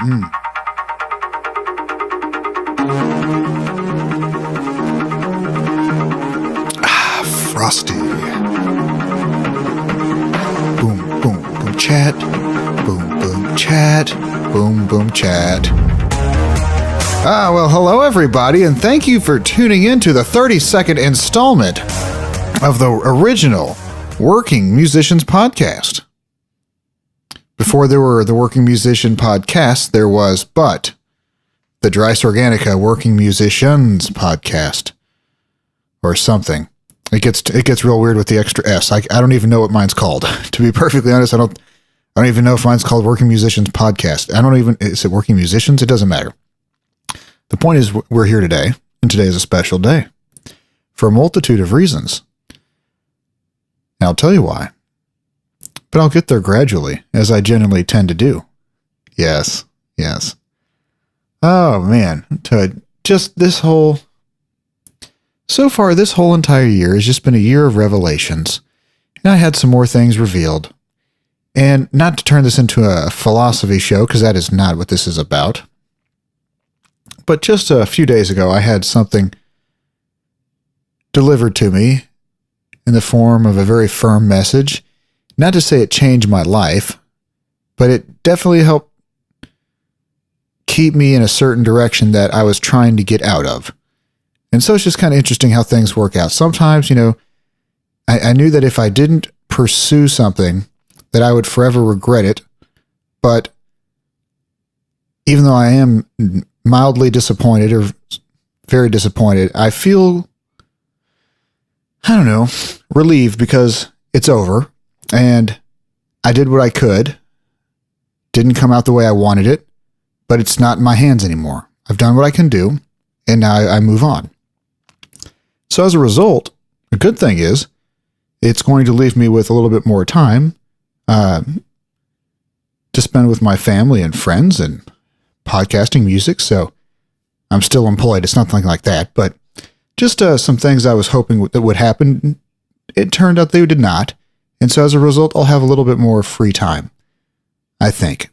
Frosty. Boom, boom, boom, chat. Boom, boom, chat. Boom, boom, chat. Well, hello, everybody, and thank you for tuning in to the 32nd installment of the original Working Musicians Podcast. Before there were the Working Musician Podcast, there was but the Dris Organica Working Musicians Podcast. Or something. It gets real weird with the extra S. I don't even know what mine's called. To be perfectly honest, I don't even know if mine's called Working Musicians Podcast. Is it Working Musicians? It doesn't matter. The point is we're here today, and today is a special day for a multitude of reasons. And I'll tell you why. But I'll get there gradually, as I generally tend to do. Yes. Oh, man. So far, this whole entire year has just been a year of revelations, and I had some more things revealed. And not to turn this into a philosophy show, because that is not what this is about, but just a few days ago, I had something delivered to me in the form of a very firm message. Not to say it changed my life, but it definitely helped keep me in a certain direction that I was trying to get out of. And so it's just kind of interesting how things work out. Sometimes, I knew that if I didn't pursue something, that I would forever regret it. But even though I am mildly disappointed or very disappointed, I feel, relieved because it's over. And I did what I could. Didn't come out the way I wanted it, but it's not in my hands anymore. I've done what I can do, and now I move on. So as a result, the good thing is it's going to leave me with a little bit more time to spend with my family and friends and podcasting music. So I'm still employed. It's nothing like that, but just some things I was hoping that would happen. It turned out they did not. And so as a result, I'll have a little bit more free time, I think.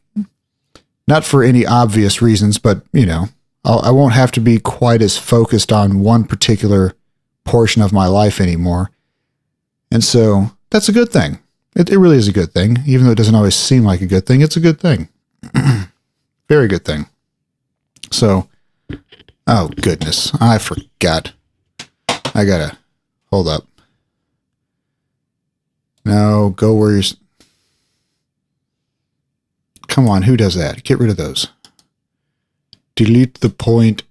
Not for any obvious reasons, but, I won't have to be quite as focused on one particular portion of my life anymore. And so that's a good thing. It really is a good thing. Even though it doesn't always seem like a good thing, it's a good thing. Very good thing. So, oh goodness, I forgot. I gotta, hold up. No, go where you're... Come on, who does that? Get rid of those. Delete the point.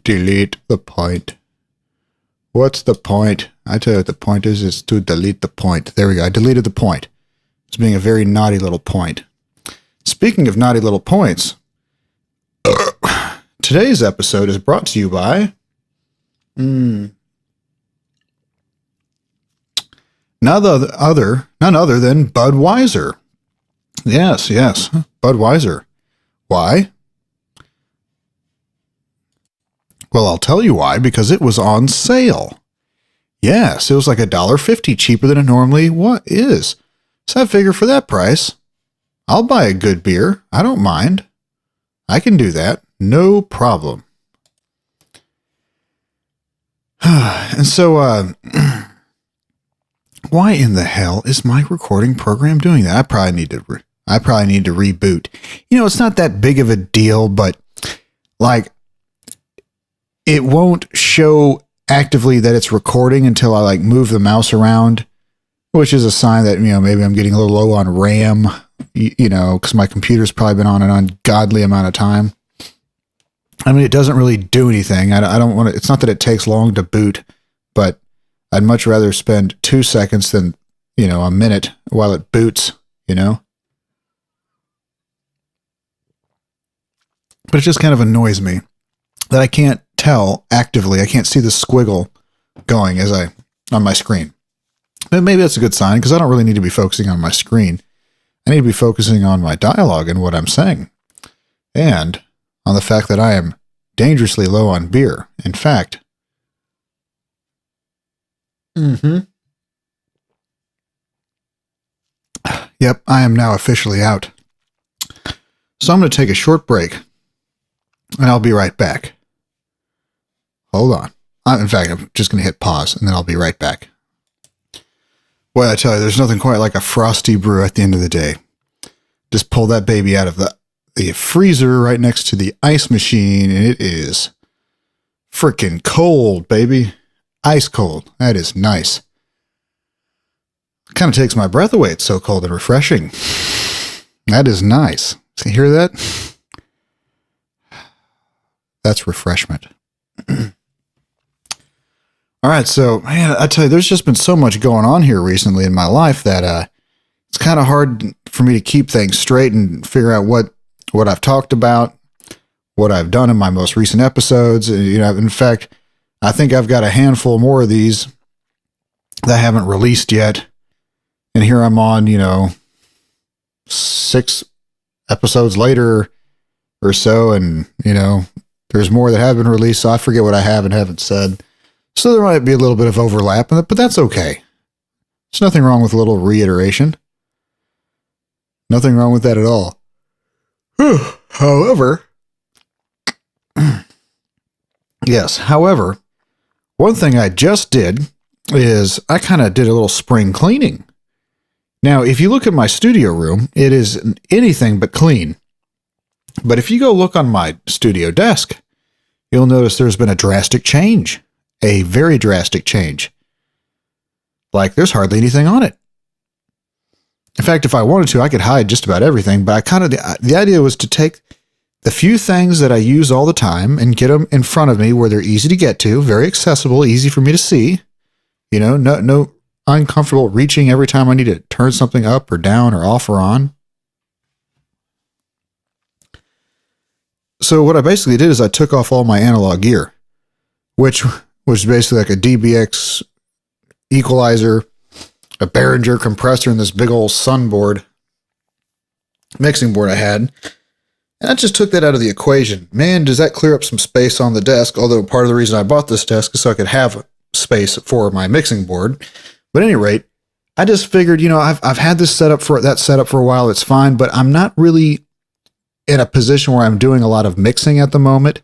Delete the point. What's the point? I tell you what the point is to delete the point. There we go. I deleted the point. It's being a very naughty little point. Speaking of naughty little points, today's episode is brought to you by none other than Budweiser. Yes, Budweiser. Why? Well, I'll tell you why, because it was on sale. Yes, it was like $1.50 cheaper than it normally is. So I figure for that price, I'll buy a good beer. I don't mind. I can do that. No problem. And so, why in the hell is my recording program doing that? I probably need to reboot. It's not that big of a deal, but it won't show actively that it's recording until I move the mouse around, which is a sign that, maybe I'm getting a little low on RAM, because my computer's probably been on an ungodly amount of time. I mean, it doesn't really do anything. I don't want to, it's not that it takes long to boot, but I'd much rather spend 2 seconds than, a minute while it boots, But it just kind of annoys me that I can't tell actively. I can't see the squiggle going on my screen. But maybe that's a good sign, because I don't really need to be focusing on my screen. I need to be focusing on my dialogue and what I'm saying. And on the fact that I am dangerously low on beer. In fact, yep, I am now officially out. So I'm going to take a short break, and I'll be right back. Hold on. In fact, I'm just going to hit pause, and then I'll be right back. Boy, I tell you, there's nothing quite like a frosty brew at the end of the day. Just pull that baby out of the freezer right next to the ice machine, and it is freaking cold, baby. Ice cold. That is nice. Kind of takes my breath away. It's so cold and refreshing. That is nice. So you hear that? That's refreshment. All right, so man, I tell you, there's just been so much going on here recently in my life that it's kind of hard for me to keep things straight and figure out what I've talked about, what I've done in my most recent episodes. You know, in fact, I think I've got a handful more of these that I haven't released yet, and here I'm on, 6 episodes later or so, and there's more that have been released, so I forget what I have and haven't said. So there might be a little bit of overlap, but that's okay. There's nothing wrong with a little reiteration. Nothing wrong with that at all. However, one thing I just did is I kind of did a little spring cleaning. Now, if you look at my studio room, it is anything but clean. But if you go look on my studio desk, you'll notice there's been a drastic change. A very drastic change. Like, there's hardly anything on it. In fact, if I wanted to, I could hide just about everything, but the idea was to take the few things that I use all the time and get them in front of me where they're easy to get to, very accessible, easy for me to see. No uncomfortable reaching every time I need to turn something up or down or off or on. So what I basically did is I took off all my analog gear, which was basically like a DBX equalizer, a Behringer compressor, and this big old Sunboard mixing board I had. And I just took that out of the equation. Man, does that clear up some space on the desk, although part of the reason I bought this desk is so I could have space for my mixing board. But at any rate, I just figured, I've had this set up for a while, it's fine, but I'm not really in a position where I'm doing a lot of mixing at the moment.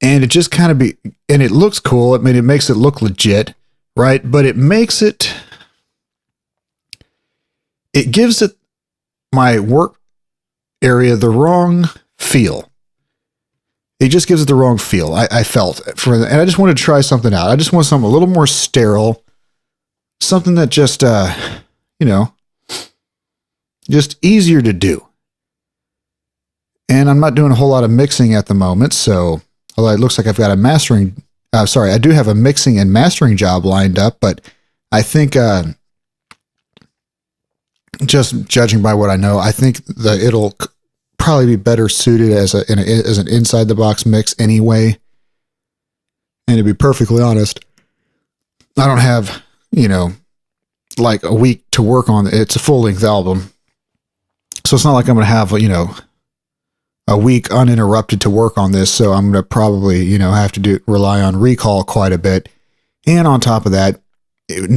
And it just and it looks cool. I mean, it makes it look legit, right? But it gives it my work area the wrong feel. It just gives it the wrong feel. I felt and I just wanted to try something out. I just want something a little more sterile, something that just, just easier to do. And I'm not doing a whole lot of mixing at the moment, so although it looks like I've got I do have a mixing and mastering job lined up, but I think, just judging by what I know, I think that it'll probably be better suited as an inside the box mix anyway. And to be perfectly honest, I don't have, like a week to work on it. It's a full length album. So it's not like I'm going to have, a week uninterrupted to work on this. So I'm going to probably, have to rely on recall quite a bit. And on top of that,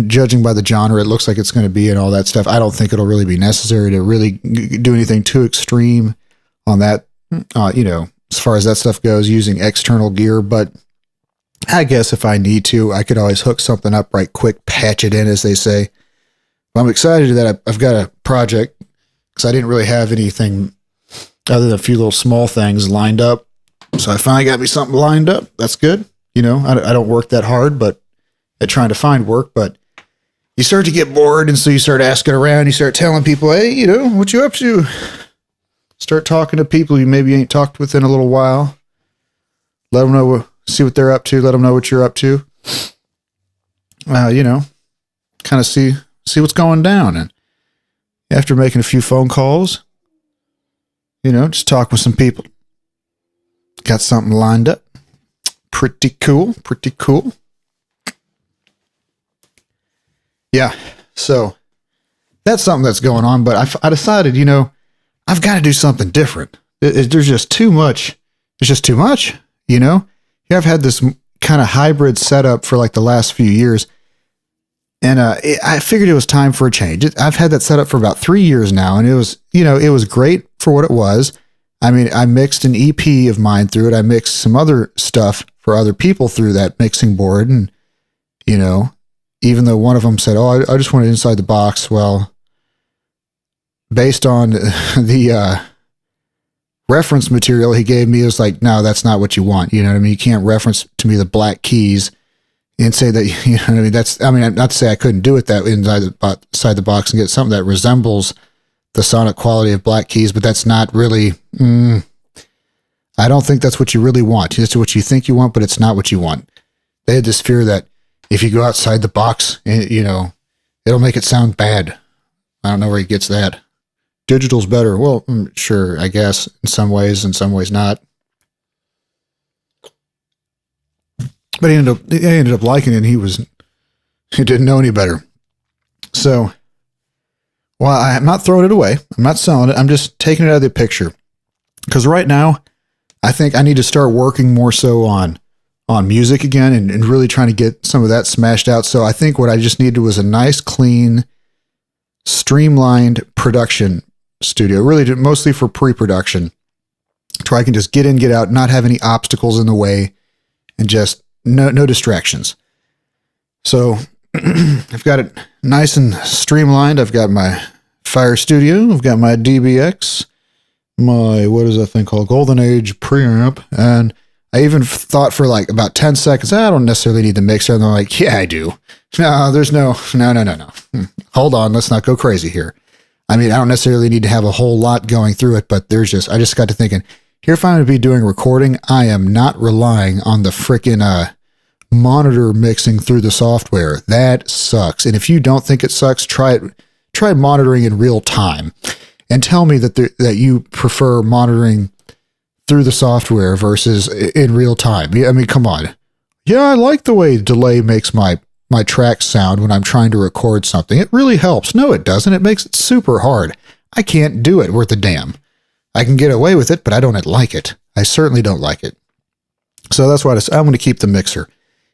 judging by the genre, it looks like it's going to be and all that stuff. I don't think it'll really be necessary to really do anything too extreme on that, as far as that stuff goes, using external gear. But I guess if I need to, I could always hook something up right quick, patch it in, as they say. But I'm excited that I've got a project because I didn't really have anything other than a few little small things lined up. So I finally got me something lined up. That's good. I don't work that hard, but at trying to find work, but you start to get bored. And so you start asking around, you start telling people, hey, what you up to? Start talking to people you maybe ain't talked with in a little while. Let them know, see what they're up to. Let them know what you're up to. Kind of see what's going down. And after making a few phone calls, just talk with some people. Got something lined up. Pretty cool. Yeah. So that's something that's going on, but I decided, I've got to do something different. There's just too much. It's just too much, I've had this kind of hybrid setup for like the last few years. And I figured it was time for a change. I've had that set up for about 3 years now, and it was, it was great for what it was. I mean, I mixed an EP of mine through it. I mixed some other stuff for other people through that mixing board. And, even though one of them said, oh, I just want it inside the box. Well, based on the reference material he gave me, it was like, no, that's not what you want. You know what I mean? You can't reference to me the black keys and say that, you know what I mean? Not to say I couldn't do it that inside the box and get something that resembles the sonic quality of black keys, but that's not really, I don't think that's what you really want. It's what you think you want, but it's not what you want. They had this fear that if you go outside the box, it'll make it sound bad. I don't know where he gets that. Digital's better. Well, sure, I guess, in some ways not. But he ended up liking it, and he didn't know any better. So, well, I'm not throwing it away. I'm not selling it. I'm just taking it out of the picture. Because right now, I think I need to start working more so on music again and really trying to get some of that smashed out. So I think what I just needed was a nice, clean, streamlined production studio, really mostly for pre-production, to where I can just get in, get out, not have any obstacles in the way, and just no distractions. So I've got it nice and streamlined. I've got my Firestudio. I've got my DBX, what is that thing called? Golden Age preamp. And I even thought for like about 10 seconds, I don't necessarily need the mixer. And they're like, yeah, I do. No, there's no. Hold on. Let's not go crazy here. I mean, I don't necessarily need to have a whole lot going through it, but I just got to thinking, here, if I'm going to be doing recording, I am not relying on the frickin' monitor mixing through the software. That sucks. And if you don't think it sucks, try monitoring in real time and tell me that you prefer monitoring through the software versus in real time. I mean, come on. Yeah, I like the way delay makes my tracks sound when I'm trying to record something. It really helps. No, it doesn't. It makes it super hard. I can't do it worth a damn. I can get away with it, but I don't like it. I certainly don't like it. So that's why I'm going to keep the mixer.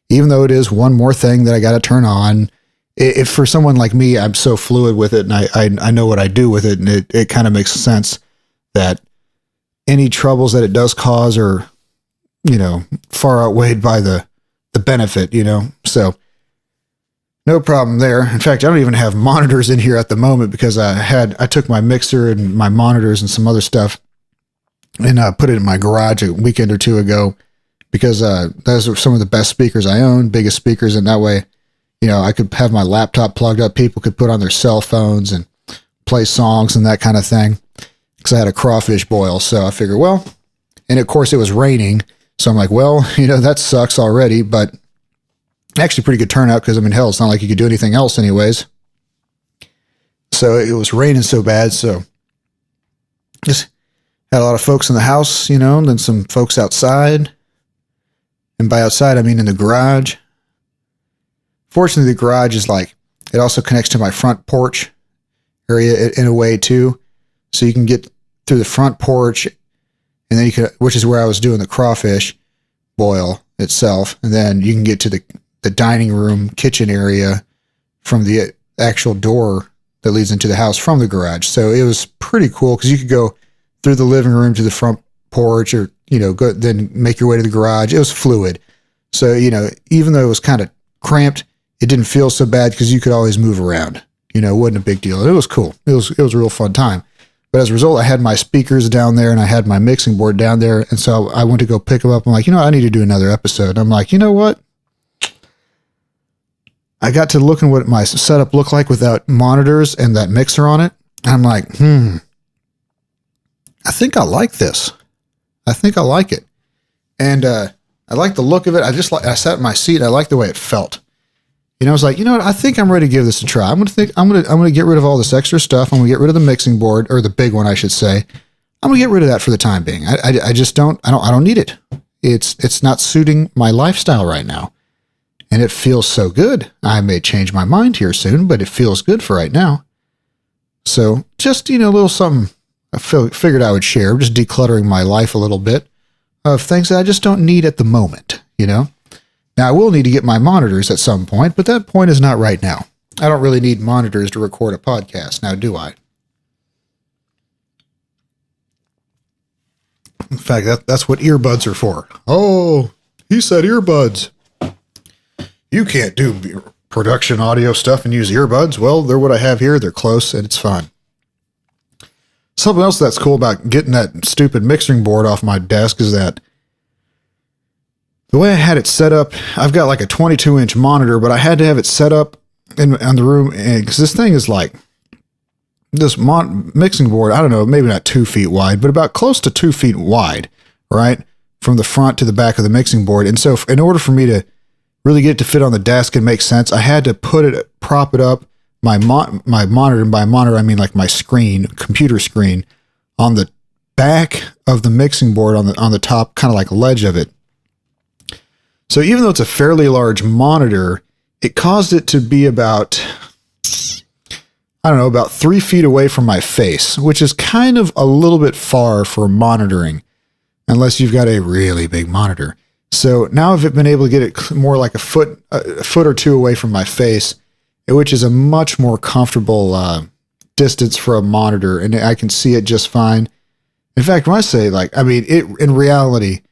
Even though it is one more thing that I got to turn on. If for someone like me, I'm so fluid with it and I know what I do with it, and it kind of makes sense that any troubles that it does cause are, far outweighed by the benefit, so no problem there. In fact, I don't even have monitors in here at the moment because I took my mixer and my monitors and some other stuff and put it in my garage a weekend or two ago because those are some of the best speakers I own, biggest speakers, and that way, I could have my laptop plugged up. People could put on their cell phones and play songs and that kind of thing because I had a crawfish boil. So I figured, well, and of course it was raining. So I'm like, well, that sucks already, but actually pretty good turnout because, hell, it's not like you could do anything else anyways. So it was raining so bad. So just had a lot of folks in the house, and then some folks outside. And by outside, I mean in the garage. Fortunately, the garage is it also connects to my front porch area in a way too. So you can get through the front porch and then which is where I was doing the crawfish boil itself. And then you can get to the dining room, kitchen area from the actual door that leads into the house from the garage. So it was pretty cool because you could go through the living room to the front porch or, go then make your way to the garage. It was fluid. So, even though it was kind of cramped, it didn't feel so bad because you could always move around. It wasn't a big deal. It was cool. It was a real fun time. But as a result, I had my speakers down there and I had my mixing board down there. And so I went to go pick them up. I'm like, I need to do another episode. And I'm like, you know what? I got to looking what my setup looked like without monitors and that mixer on it. And I'm like, I think I like this. I think I like it. And I like the look of it. I sat in my seat. I like the way it felt. I was like, what? I think I'm ready to give this a try. I'm going to get rid of all this extra stuff. I'm going to get rid of the mixing board, or the big one, I should say. I'm going to get rid of that for the time being. I just don't need it. It's not suiting my lifestyle right now. And it feels so good. I may change my mind here soon, but it feels good for right now. So just, a little something I figured I would share, just decluttering my life a little bit of things that I just don't need at the moment, Now, I will need to get my monitors at some point, but that point is not right now. I don't really need monitors to record a podcast now, do I? In fact, that's what earbuds are for. Oh, he said earbuds. You can't do production audio stuff and use earbuds. Well, they're what I have here. They're close and it's fine. Something else that's cool about getting that stupid mixing board off my desk is that the way I had it set up, I've got like a 22-inch monitor, but I had to have it set up in the room because this thing is like this mixing board. I don't know, maybe not 2 feet wide, but about close to 2 feet wide, right? From the front to the back of the mixing board. And so in order for me to really get it to fit on the desk and make sense, I had to prop it up, my monitor, and by monitor, I mean like my screen, computer screen, on the back of the mixing board on the top, kind of like ledge of it. So even though it's a fairly large monitor, it caused it to be about 3 feet away from my face, which is kind of a little bit far for monitoring, unless you've got a really big monitor. So now I've been able to get it more like a foot or two away from my face, which is a much more comfortable distance for a monitor, and I can see it just fine. In fact, when I say in reality,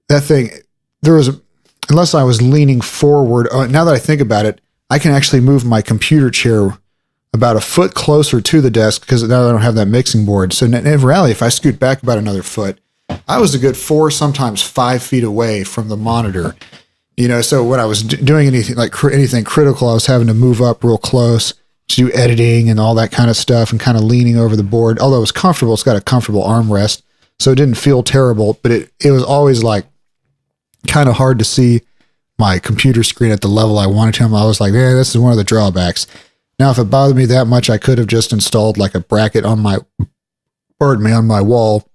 that thing, unless I was leaning forward, now that I think about it, I can actually move my computer chair about a foot closer to the desk because now I don't have that mixing board. So in reality, if I scoot back about another foot, I was a good 4, sometimes 5 feet away from the monitor. So when I was doing anything critical, I was having to move up real close to do editing and all that kind of stuff and kind of leaning over the board. Although it was comfortable, it's got a comfortable armrest, so it didn't feel terrible, but it was always like kind of hard to see my computer screen at the level I wanted to. I was like, this is one of the drawbacks. Now, if it bothered me that much, I could have just installed like a bracket on my wall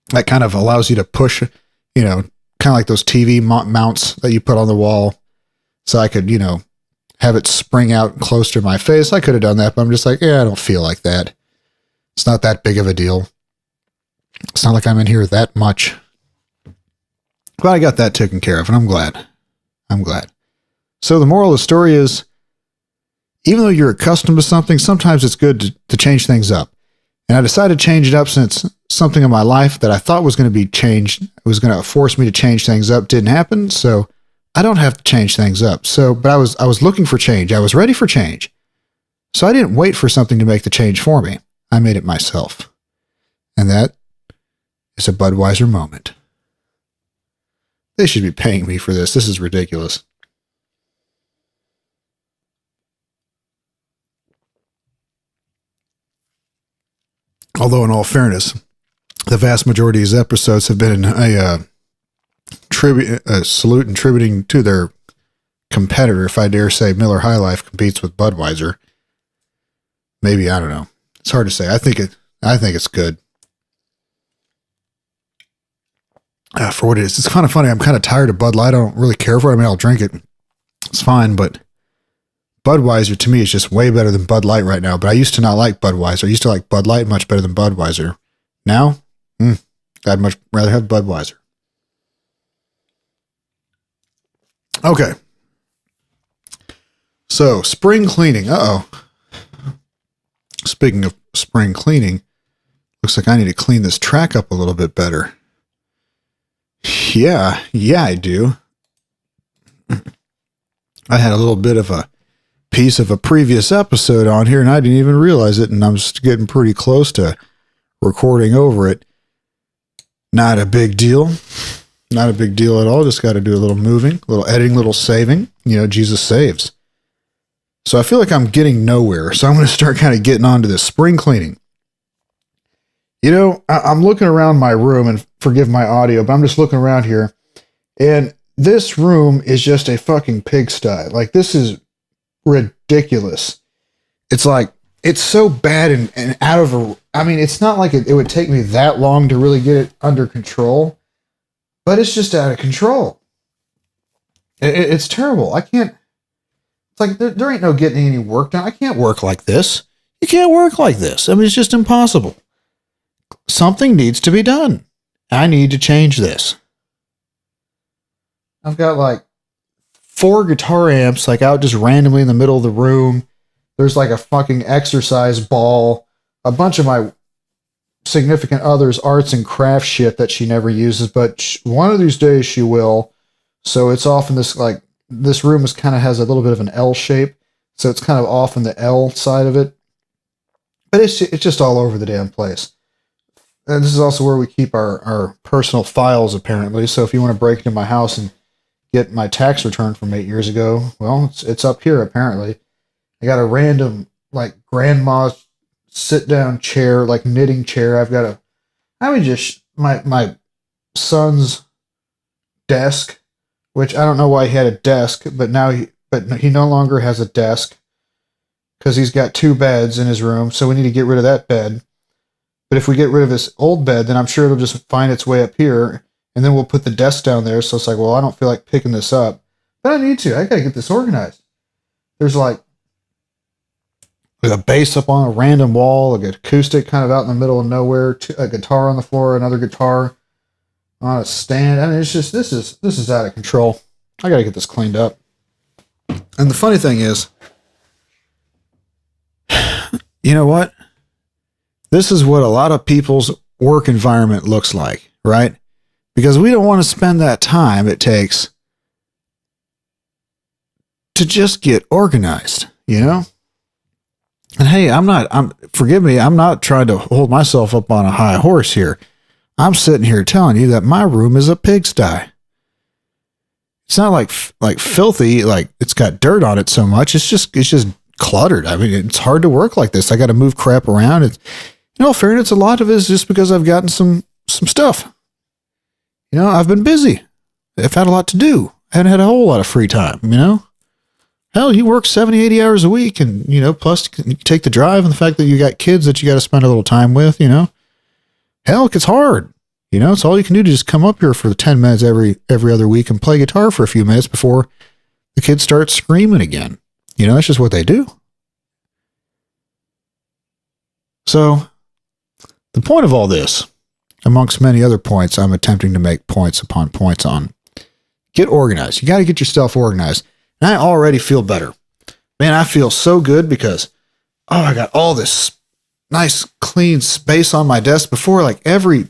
that kind of allows you to push, kind of like those TV mounts that you put on the wall. So I could, have it spring out close to my face. I could have done that, but I'm just like, I don't feel like that. It's not that big of a deal. It's not like I'm in here that much. But I got that taken care of, and I'm glad. So the moral of the story is, even though you're accustomed to something, sometimes it's good to change things up. And I decided to change it up since something in my life that I thought was going to be changed, it was going to force me to change things up, didn't happen. So I don't have to change things up. But I was looking for change. I was ready for change. So I didn't wait for something to make the change for me. I made it myself. And that is a Budweiser moment. They should be paying me for this. This is ridiculous. Although, in all fairness, the vast majority of these episodes have been a salute and tributing to their competitor. If I dare say, Miller High Life competes with Budweiser. Maybe, I don't know. It's hard to say. I think it's good. For what it is. It's kind of funny. I'm kind of tired of Bud Light. I don't really care for it. I mean, I'll drink it. It's fine, but Budweiser to me is just way better than Bud Light right now. But I used to not like Budweiser. I used to like Bud Light much better than Budweiser. Now, I'd much rather have Budweiser. Okay. So, spring cleaning. Speaking of spring cleaning, looks like I need to clean this track up a little bit better. Yeah, I do. I had a little bit of a piece of a previous episode on here, and I didn't even realize it, and I'm just getting pretty close to recording over it. Not a big deal. Not a big deal at all. Just got to do a little moving, a little editing, a little saving. Jesus saves. So I feel like I'm getting nowhere, so I'm going to start kind of getting onto this spring cleaning. I'm looking around my room, and forgive my audio, but I'm just looking around here, and this room is just a fucking pigsty. Like, this is ridiculous. It's like, it's so bad and out of it's not like it would take me that long to really get it under control, but it's just out of control. It's terrible. I can't, it's like, there ain't no getting any work done. I can't work like this. You can't work like this. It's just impossible. Something needs to be done. I need to change this. I've got like 4 guitar amps out just randomly in the middle of the room. There's like a fucking exercise ball. A bunch of my significant other's arts and crafts shit that she never uses, but one of these days she will. So it's off in this, like, this room is kind of has a little bit of an L shape. So it's kind of off in the L side of it. But it's just all over the damn place. And this is also where we keep our personal files, apparently. So if you want to break into my house and get my tax return from 8 years ago, well, it's up here, apparently. I got a random, like, grandma's sit-down chair, like knitting chair. I've got my son's desk, which I don't know why he had a desk, but he no longer has a desk because he's got 2 beds in his room, so we need to get rid of that bed. But if we get rid of his old bed, then I'm sure it'll just find its way up here, and then we'll put the desk down there. So it's like, well, I don't feel like picking this up, but I need to. I got to get this organized. There's like a bass up on a random wall, like an acoustic kind of out in the middle of nowhere, a guitar on the floor, another guitar on a stand. I mean, it's just, this is out of control. I got to get this cleaned up. And the funny thing is, you know what? This is what a lot of people's work environment looks like, right? Because we don't want to spend that time it takes to just get organized, you know? And hey, forgive me, I'm not trying to hold myself up on a high horse here. I'm sitting here telling you that my room is a pigsty. It's not like filthy, like it's got dirt on it so much. It's just cluttered. I mean, it's hard to work like this. I got to move crap around. It's, in all fairness, a lot of it is just because I've gotten some stuff. You know, I've been busy. I've had a lot to do. I haven't had a whole lot of free time, you know? Hell, you work 70, 80 hours a week and, you know, plus you take the drive and the fact that you got kids that you got to spend a little time with, you know? Hell, it's hard. You know, it's all you can do to just come up here for 10 minutes every other week and play guitar for a few minutes before the kids start screaming again. You know, that's just what they do. So, the point of all this, amongst many other points I'm attempting to make points upon points on, get organized. You got to get yourself organized. And I already feel better. Man, I feel so good because, I got all this nice, clean space on my desk. Before, like, every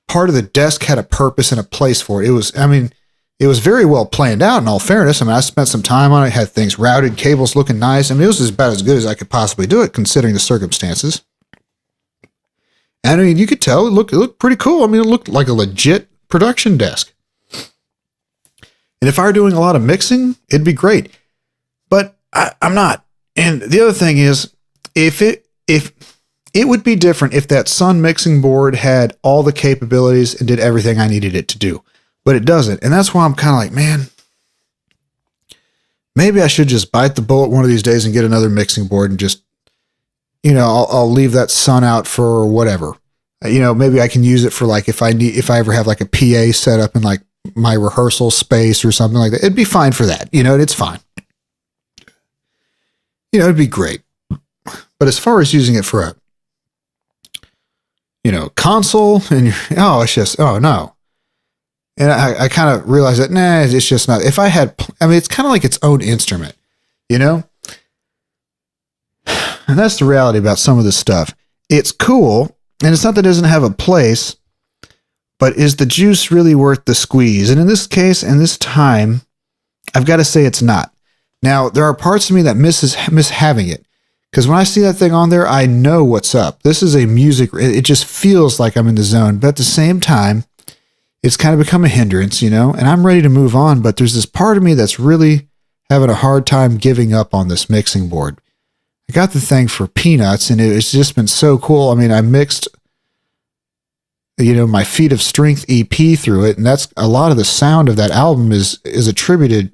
part of the desk had a purpose and a place for it. It was very well planned out, in all fairness. I mean, I spent some time on it, had things routed, cables looking nice. I mean, it was about as good as I could possibly do it, considering the circumstances. And I mean, you could tell it looked pretty cool. I mean, it looked like a legit production desk. And if I were doing a lot of mixing, it'd be great. But I'm not. And the other thing is, if it would be different if that Sun mixing board had all the capabilities and did everything I needed it to do. But it doesn't. And that's why I'm kind of like, man, maybe I should just bite the bullet one of these days and get another mixing board and just, you know, I'll leave that Sun out for whatever. You know, maybe I can use it for like, if I ever have like a PA set up in like my rehearsal space or something like that, it'd be fine for that. You know, it's fine. You know, it'd be great. But as far as using it for a, you know, console and it's just, no. And I kind of realized that, it's just not. If I had, it's kind of like its own instrument, you know? And that's the reality about some of this stuff. It's cool, and it's not that it doesn't have a place, but is the juice really worth the squeeze? And in this case, in this time, I've got to say it's not. Now, there are parts of me that miss having it. Because when I see that thing on there, I know what's up. This is a music, it just feels like I'm in the zone. But at the same time, it's kind of become a hindrance, you know, and I'm ready to move on, but there's this part of me that's really having a hard time giving up on this mixing board. I got the thing for peanuts, and it's just been so cool. I mean, I mixed, you know, my Feet of Strength EP through it, and that's a lot of the sound of that album is attributed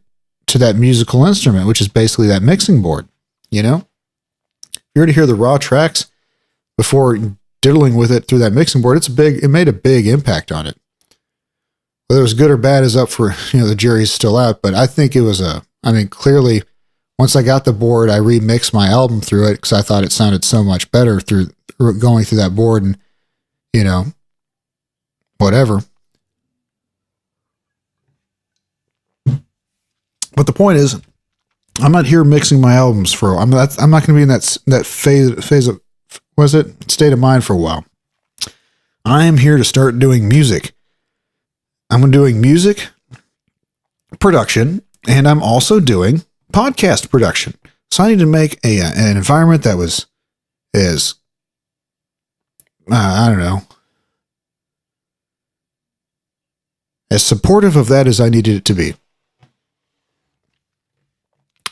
to that musical instrument, which is basically that mixing board, you know? If you were to hear the raw tracks before diddling with it through that mixing board, it made a big impact on it. Whether it was good or bad is up for, you know, the jury's still out, but I think it was clearly, once I got the board, I remixed my album through it because I thought it sounded so much better through going through that board and, you know, whatever. But the point is, I'm not here mixing my albums I'm not going to be in that phase of, was it? State of Mind for a while. I am here to start doing music. I'm doing music production, and I'm also doing podcast production. So I need to make an environment that is I don't know, as supportive of that as I needed it to be.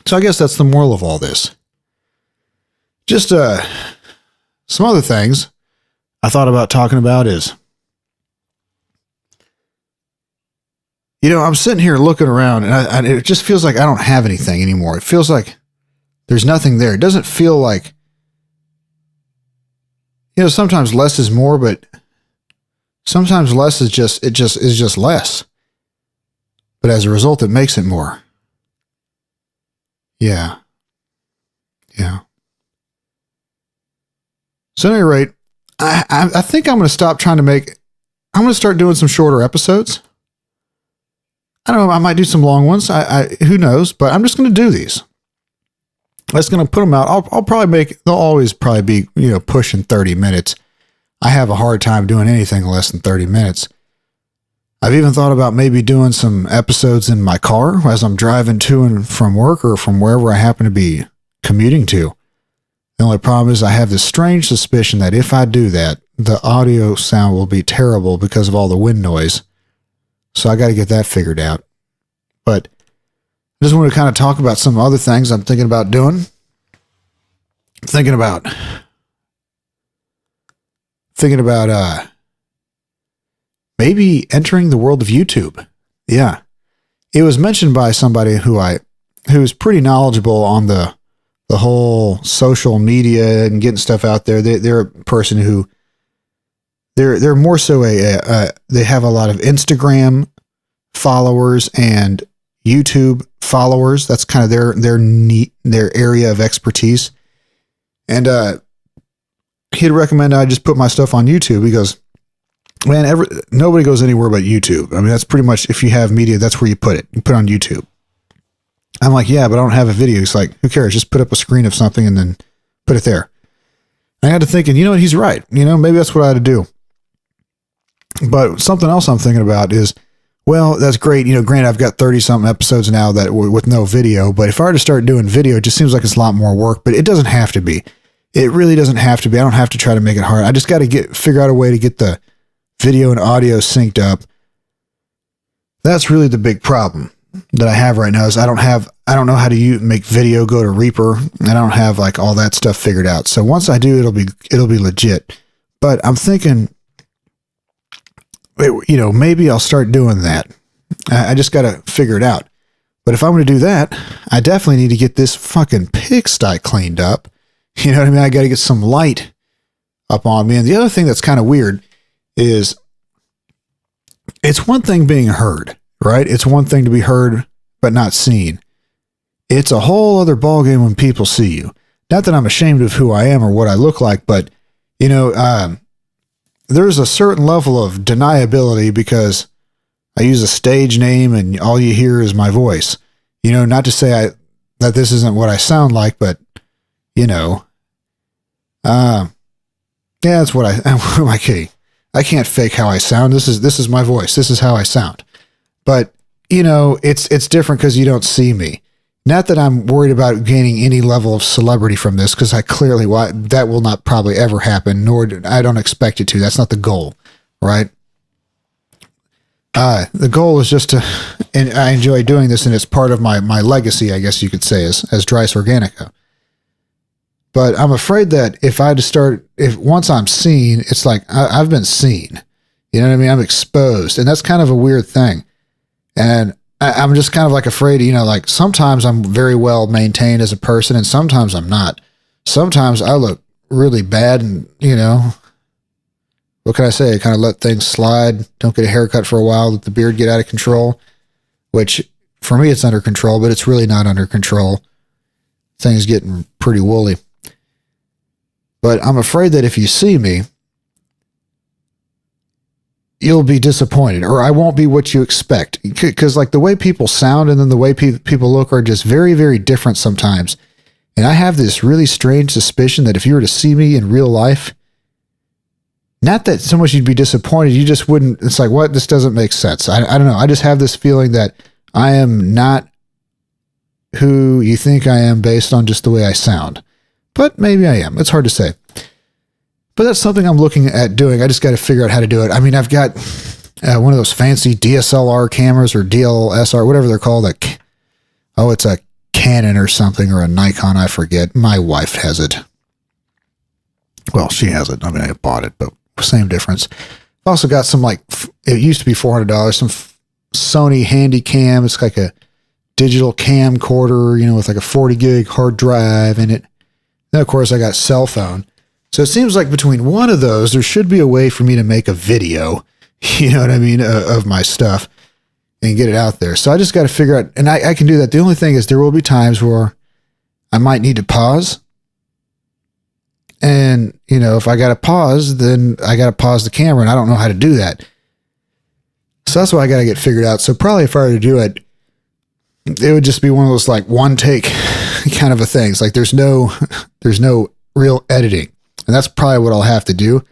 So I guess that's the moral of all this. Just some other things I thought about talking about is, I'm sitting here looking around, and it just feels like I don't have anything anymore. It feels like there's nothing there. It doesn't feel like, sometimes less is more, but sometimes less is just less. But as a result, it makes it more. Yeah. So at any rate, I think I'm going to stop I'm going to start doing some shorter episodes. I don't know, I might do some long ones. Who knows, but I'm just going to do these. I'm just going to put them out. I'll probably they'll always probably be, pushing 30 minutes. I have a hard time doing anything less than 30 minutes. I've even thought about maybe doing some episodes in my car as I'm driving to and from work or from wherever I happen to be commuting to. The only problem is I have this strange suspicion that if I do that, the audio sound will be terrible because of all the wind noise. So I got to get that figured out. But I just want to kind of talk about some other things I'm thinking about doing. Thinking about maybe entering the world of YouTube. Yeah. It was mentioned by somebody who's pretty knowledgeable on the whole social media and getting stuff out there. They're a person who they're more so they have a lot of Instagram followers and YouTube followers. That's kind of their area of expertise. And he'd recommend I just put my stuff on YouTube because, man, nobody goes anywhere but YouTube. I mean, that's pretty much, if you have media, that's where you put it. You put it on YouTube. I'm like, yeah, but I don't have a video. He's like, who cares? Just put up a screen of something and then put it there. I got to thinking, what? He's right. Maybe that's what I had to do. But something else I'm thinking about is, well, that's great. Granted, I've got 30 something episodes now that with no video, but if I were to start doing video, it just seems like it's a lot more work, but it doesn't have to be. It really doesn't have to be. I don't have to try to make it hard. I just got to figure out a way to get the video and audio synced up. That's really the big problem that I have right now is I don't know how to make video go to Reaper, and I don't have like all that stuff figured out. So once I do, it'll be legit. But I'm thinking, maybe I'll start doing that. I just got to figure it out. But if I'm going to do that, I definitely need to get this fucking pigsty cleaned up. You know what I mean? I got to get some light up on me. And the other thing that's kind of weird is it's one thing being heard, right? It's one thing to be heard, but not seen. It's a whole other ballgame when people see you. Not that I'm ashamed of who I am or what I look like, but, there's a certain level of deniability because I use a stage name and all you hear is my voice. Not to say that this isn't what I sound like, but, that's what I'm kidding. I can't fake how I sound. This is my voice. This is how I sound. But, it's different because you don't see me. Not that I'm worried about gaining any level of celebrity from this, because that will not probably ever happen, I don't expect it to. That's not the goal, right? The goal is just and I enjoy doing this, and it's part of my legacy, I guess you could say, as Dris Organica. But I'm afraid that once I'm seen, it's like I've been seen. You know what I mean? I'm exposed, and that's kind of a weird thing. And I'm just kind of like afraid, like sometimes I'm very well maintained as a person and sometimes I'm not. Sometimes I look really bad and, what can I say? I kind of let things slide, don't get a haircut for a while, let the beard get out of control, which for me it's under control, but it's really not under control. Things getting pretty woolly. But I'm afraid that if you see me, you'll be disappointed, or I won't be what you expect. Because like the way people sound and then the way people look are just very, very different sometimes. And I have this really strange suspicion that if you were to see me in real life, not that so much you'd be disappointed, you just wouldn't, it's like, what? This doesn't make sense. I don't know. I just have this feeling that I am not who you think I am based on just the way I sound. But maybe I am. It's hard to say. But that's something I'm looking at doing. I just got to figure out how to do it. I mean, I've got one of those fancy DSLR cameras or DLSR, whatever they're called. It's a Canon or something, or a Nikon, I forget. My wife has it. Well, she has it. I mean, I bought it, but same difference. I've also got some, like, it used to be $400, some Sony Handycam. It's like a digital camcorder, with like a 40 gig hard drive in it. Then, of course, I got cell phone. So it seems like between one of those, there should be a way for me to make a video, you know what I mean, of my stuff and get it out there. So I just got to figure out, and I can do that. The only thing is there will be times where I might need to pause. And, if I got to pause, then I got to pause the camera, and I don't know how to do that. So that's why I got to get figured out. So probably if I were to do it, it would just be one of those like one take kind of a thing. It's like there's no real editing. And that's probably what I'll have to do.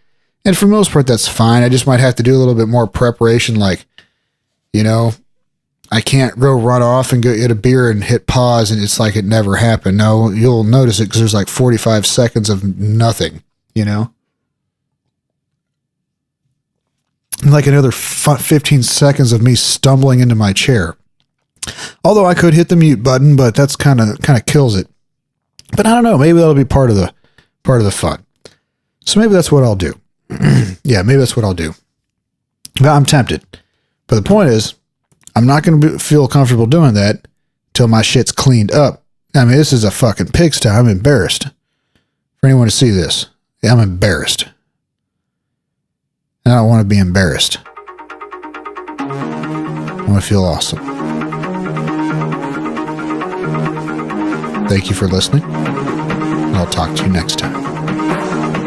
And for the most part, that's fine. I just might have to do a little bit more preparation. Like, I can't go run off and go get a beer and hit pause and it's like it never happened. No, you'll notice it because there's like 45 seconds of nothing, And like another 15 seconds of me stumbling into my chair. Although I could hit the mute button, but that's kind of kills it. But I don't know. Maybe that'll be part of the fun. So maybe that's what I'll do. Yeah, maybe that's what I'll do. But I'm tempted. But the point is, I'm not going to feel comfortable doing that till my shit's cleaned up. I mean, this is a fucking pigsty. I'm embarrassed for anyone to see this. Yeah, I'm embarrassed. And I don't want to be embarrassed. I want to feel awesome. Thank you for listening. And I'll talk to you next time.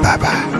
Bye-bye.